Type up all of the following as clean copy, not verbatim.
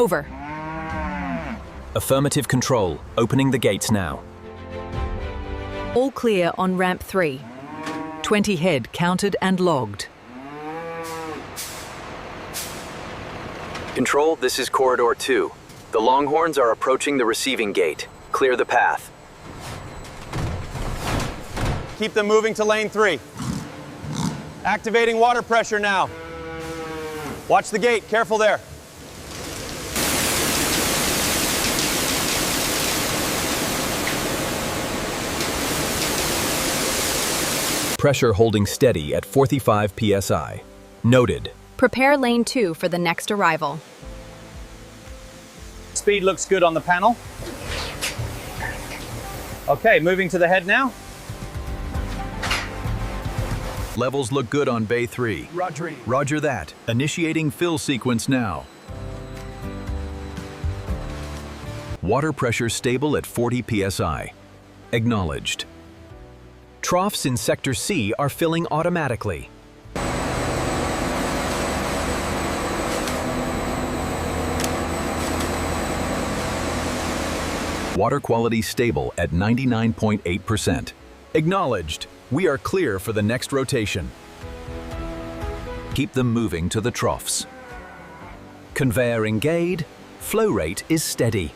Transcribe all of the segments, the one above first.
Over. Affirmative control. Opening the gates now. All clear on ramp 3. 20 head counted and logged. Control, this is Corridor 2. The Longhorns are approaching the receiving gate. Clear the path. Keep them moving to lane 3. Activating water pressure now. Watch the gate, careful there. Pressure holding steady at 45 psi. Noted. Prepare lane 2 for the next arrival. Speed looks good on the panel. Okay, moving to the head now. Levels look good on Bay 3. Roger that. Initiating fill sequence now. Water pressure stable at 40 psi. Acknowledged. Troughs in Sector C are filling automatically. Water quality stable at 99.8%. Acknowledged. We are clear for the next rotation. Keep them moving to the troughs. Conveyor engaged. Flow rate is steady.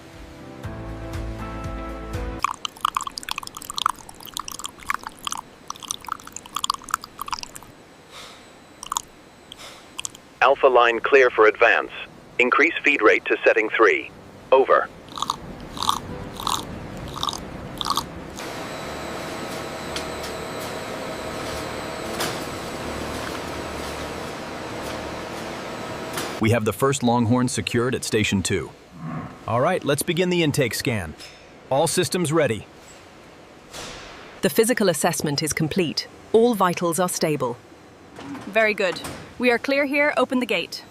Alpha line clear for advance. Increase feed rate to setting 3. Over. We have the first Longhorn secured at Station 2. All right, let's begin the intake scan. All systems ready. The physical assessment is complete. All vitals are stable. Very good. We are clear here. Open the gate.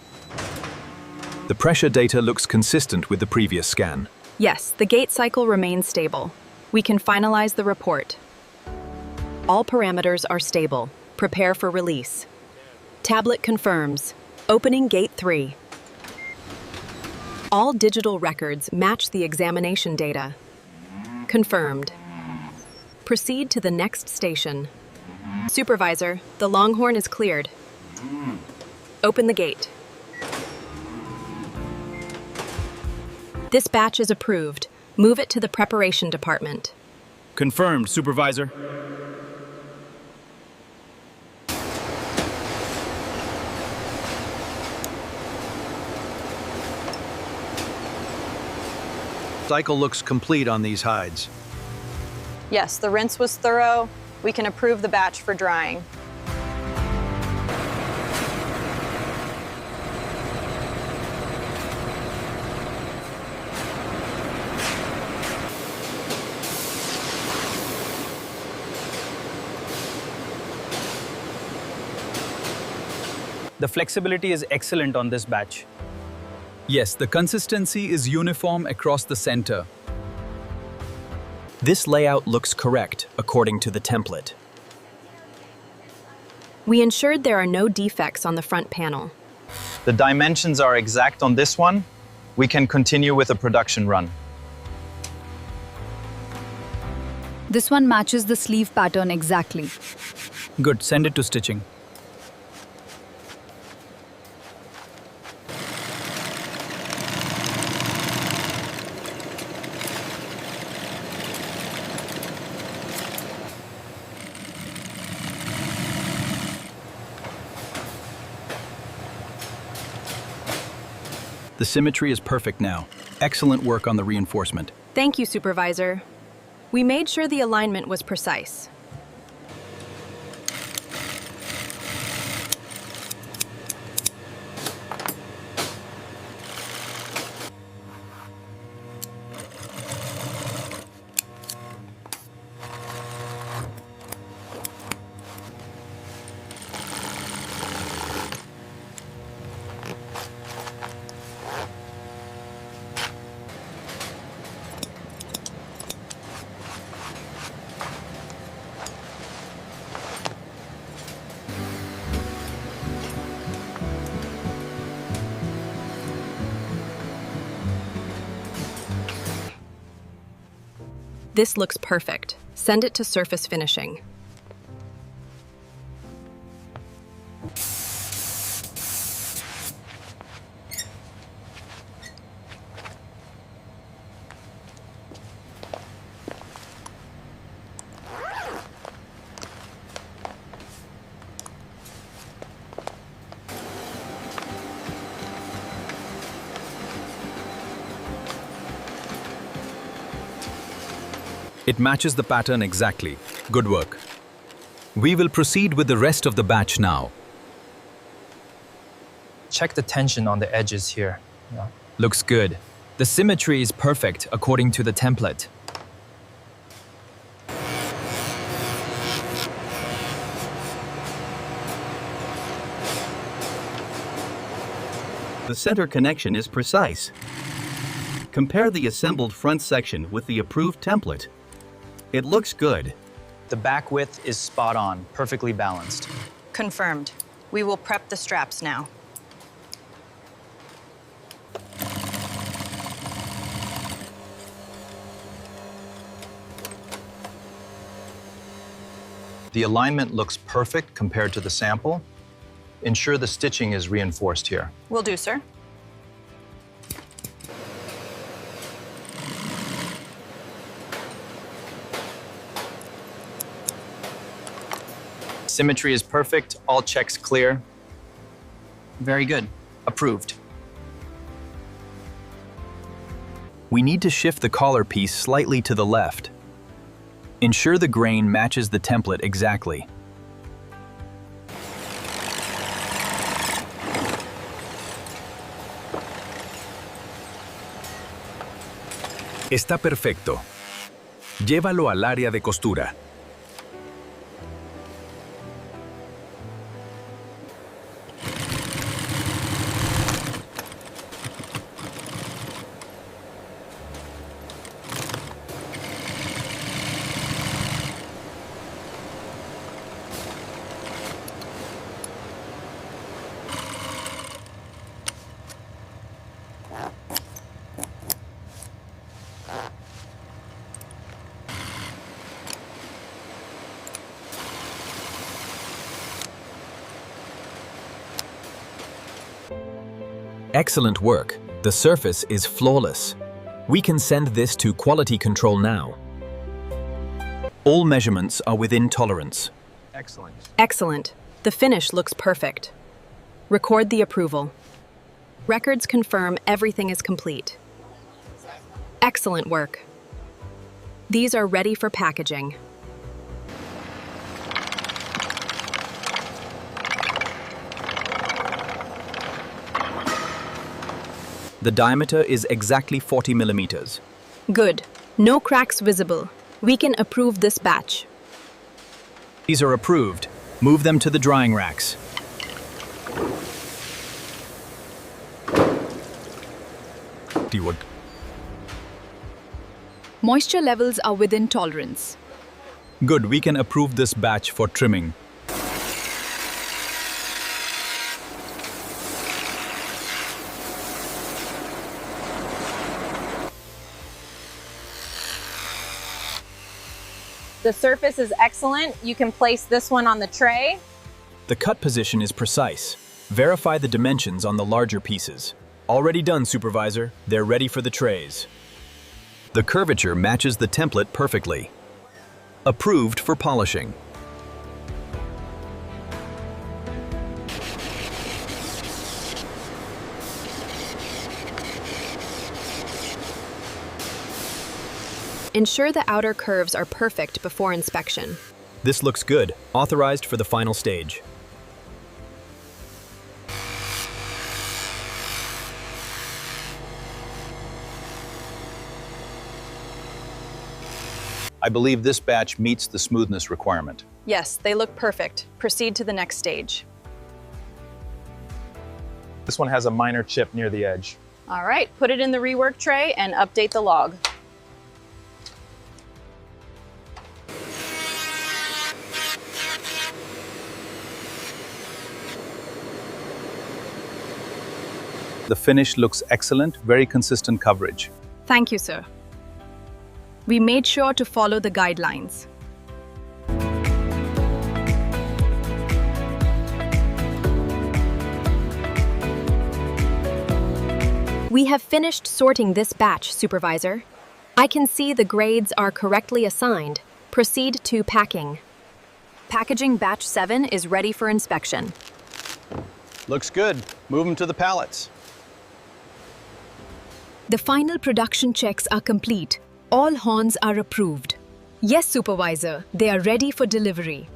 The pressure data looks consistent with the previous scan. Yes, the gate cycle remains stable. We can finalize the report. All parameters are stable. Prepare for release. Tablet confirms. Opening Gate 3. All digital records match the examination data. Confirmed. Proceed to the next station. Supervisor, the Longhorn is cleared. Open the gate. This batch is approved. Move it to the preparation department. Confirmed, Supervisor. Cycle looks complete on these hides. Yes, the rinse was thorough. We can approve the batch for drying. The flexibility is excellent on this batch. Yes, the consistency is uniform across the center. This layout looks correct according to the template. We ensured there are no defects on the front panel. The dimensions are exact on this one. We can continue with a production run. This one matches the sleeve pattern exactly. Good, send it to stitching. The symmetry is perfect now. Excellent work on the reinforcement. Thank you, Supervisor. We made sure the alignment was precise. This looks perfect. Send it to surface finishing. It matches the pattern exactly. Good work. We will proceed with the rest of the batch now. Check the tension on the edges here. Yeah. Looks good. The symmetry is perfect according to the template. The center connection is precise. Compare the assembled front section with the approved template. It looks good. The back width is spot on, perfectly balanced. Confirmed. We will prep the straps now. The alignment looks perfect compared to the sample. Ensure the stitching is reinforced here. Will do, sir. Symmetry is perfect, all checks clear. Very good. Approved. We need to shift the collar piece slightly to the left. Ensure the grain matches the template exactly. Está perfecto. Llévalo al área de costura. Excellent work. The surface is flawless. We can send this to quality control now. All measurements are within tolerance. Excellent. Excellent. The finish looks perfect. Record the approval. Records confirm everything is complete. Excellent work. These are ready for packaging. The diameter is exactly 40 millimeters. Good. No cracks visible. We can approve this batch. These are approved. Move them to the drying racks. Moisture levels are within tolerance. Good, we can approve this batch for trimming. The surface is excellent. You can place this one on the tray. The cut position is precise. Verify the dimensions on the larger pieces. Already done, Supervisor. They're ready for the trays. The curvature matches the template perfectly. Approved for polishing. Ensure the outer curves are perfect before inspection. This looks good. Authorized for the final stage. I believe this batch meets the smoothness requirement. Yes, they look perfect. Proceed to the next stage. This one has a minor chip near the edge. All right, put it in the rework tray and update the log. The finish looks excellent, very consistent coverage. Thank you, sir. We made sure to follow the guidelines. We have finished sorting this batch, Supervisor. I can see the grades are correctly assigned. Proceed to packing. Packaging batch 7 is ready for inspection. Looks good. Move them to the pallets. The final production checks are complete. All horns are approved. Yes, Supervisor, they are ready for delivery.